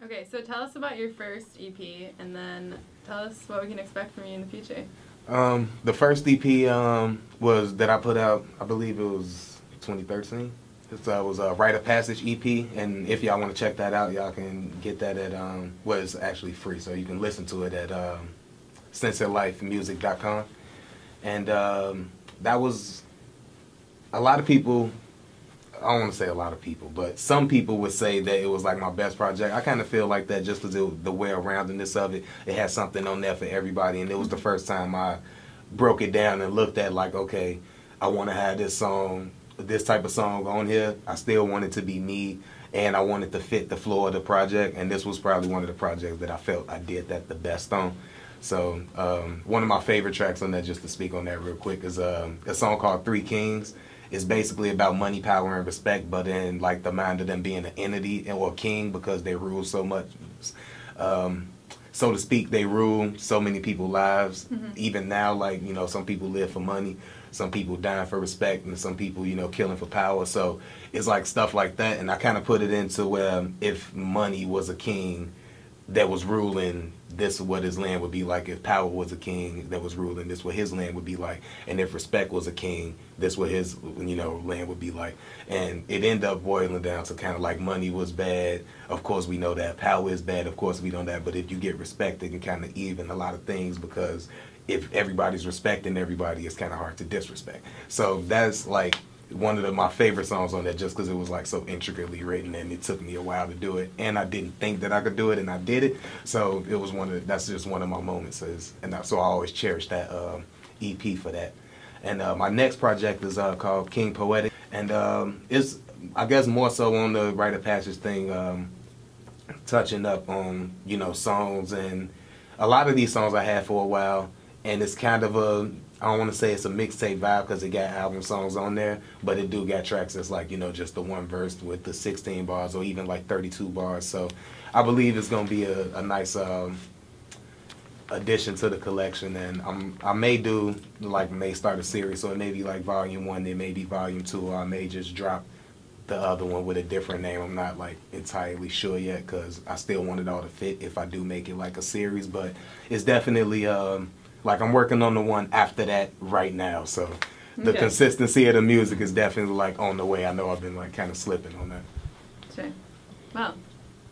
Okay, so tell us about your first EP, and then tell us what we can expect from you in the future. The first EP was that I put out, I believe it was 2013. It was a Rite of Passage EP, and if y'all want to check that out, y'all can get that at, well, it's actually free, so you can listen to it at sensorlifemusic.com. And that was, a lot of people, I don't want to say a lot of people, but some people would say that it was like my best project. I kind of feel like that just because the well-roundedness of it. It had something on there for everybody, and it was the first time I broke it down and looked at like, okay, I want to have this song, this type of song on here. I still want it to be me, and I wanted to fit the flow of the project, and this was probably one of the projects that I felt I did that the best on. So one of my favorite tracks on that, just to speak on that real quick, is a song called Three Kings. It's basically about money, power, and respect, but in like the mind of them being an entity or a king because they rule so much. So to speak, they rule so many people's lives. Even now, like, you know, some people live for money, some people dying for respect, and some people, you know, killing for power. So it's like stuff like that, and I kind of put it into where if money was a king that was ruling, this is what his land would be like. If power was a king that was ruling, this is what his land would be like. And if respect was a king, this is what his, you know, land would be like. And it ended up boiling down to kind of like money was bad. Of course we know that. Power is bad. Of course we know that. But if you get respect, it can kind of even a lot of things, because if everybody's respecting everybody, it's kind of hard to disrespect. So that's like one of my favorite songs on that, just because it was like so intricately written, and it took me a while to do it, and I didn't think that I could do it, and I did it. So it was that's just one of my moments, so I always cherish that EP for that. And my next project is called King Poetic, and it's, I guess, more so on the Rite of Passage thing, touching up on, you know, songs, and a lot of these songs I had for a while, and it's kind of a, I don't want to say it's a mixtape vibe because it got album songs on there, but it do got tracks that's like, you know, just the one verse with the 16 bars or even like 32 bars. So I believe it's going to be a nice addition to the collection, and I may start a series, so it may be like volume 1, then maybe volume 2, or I may just drop the other one with a different name. I'm not like entirely sure yet because I still want it all to fit if I do make it like a series, but it's definitely like I'm working on the one after that right now, so the consistency of the music is definitely like on the way. I know I've been like kind of slipping on that. Sure. Well,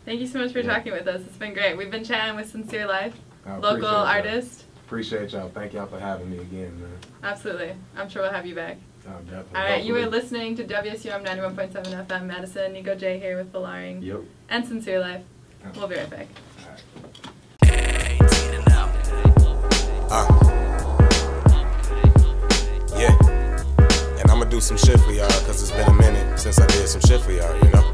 thank you so much for talking with us. It's been great. We've been chatting with Sincere Life, local artist. Appreciate y'all. Thank y'all for having me again, man. Absolutely. I'm sure we'll have you back. Oh, definitely. All right, you were listening to WSUM 91.7 FM Madison. Nico J here with Folarin and Sincere Life. We'll be right back. All right. Yeah, and I'ma do some shit for y'all, cause it's been a minute since I did some shit for y'all, you know.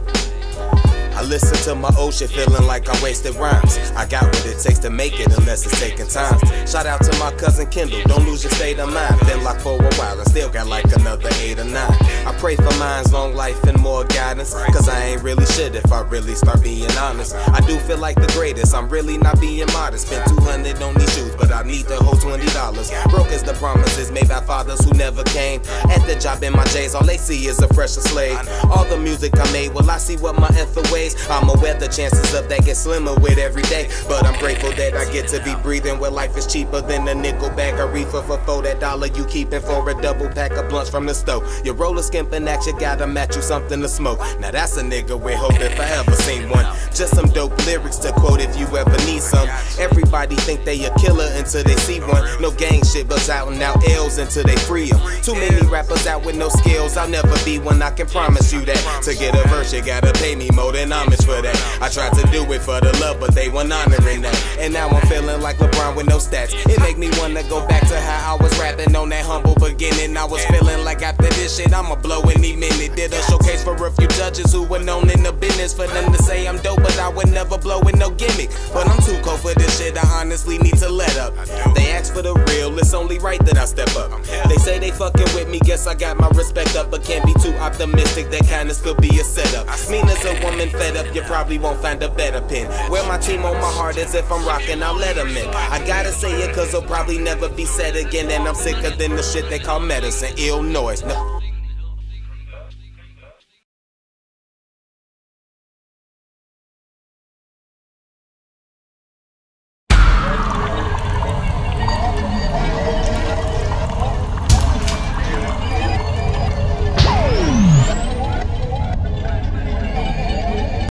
I listen to my old shit feeling like I wasted rhymes. I got what it takes to make it unless it's taking time. Shout out to my cousin Kendall, don't lose your state of mind. Been locked for a while and still got like another 8 or 9. I pray for mine's long life and more guidance, cause I ain't really shit if I really start being honest. I do feel like the greatest, I'm really not being modest. Spent 200 on these shoes, but I need the whole $20. Broke as the promises made by fathers who never came. At the job in my J's, all they see is a fresher slave. All the music I made, well I see what my ether weighs. I'm aware the chances of that get slimmer with every day, but I'm grateful that I get to be breathing where life is cheaper than a nickel bag of reefer for $4 you keepin' for a double pack of blunts from the stove. Your roller skimping at you gotta match you something to smoke. Now that's a nigga with hope if I ever seen one. Just some dope lyrics to quote if you ever need some. Everybody think they a killer until they see one. No gang shit but out and out L's until they free them. Too many rappers out with no skills, I'll never be one, I can promise you that. To get a verse you gotta pay me more than homage for that. I tried to do it for the love but they weren't honoring that. And now I'm feeling like LeBron with no stats. It make me wanna go back to how I was rapping on that humble beginning. I was feeling like after this shit I'ma blow any minute. Did a showcase for a few judges who were known in the business, for them to say I'm dope but I would never blow with no gimmick. But I'm too cold for this shit, I honestly need to let up. They ask for the real, it's only right that I step up. They say they fucking with me, guess I got my respect up, but can't be too optimistic, that kindness could be a setup. Mean as a woman fed up, you probably won't find a better pin. Where my team on my heart is, if I'm rocking, I'll let them in. I gotta say it cause it'll probably never be said again, and I'm sicker than the shit they call medicine, ill noise. No.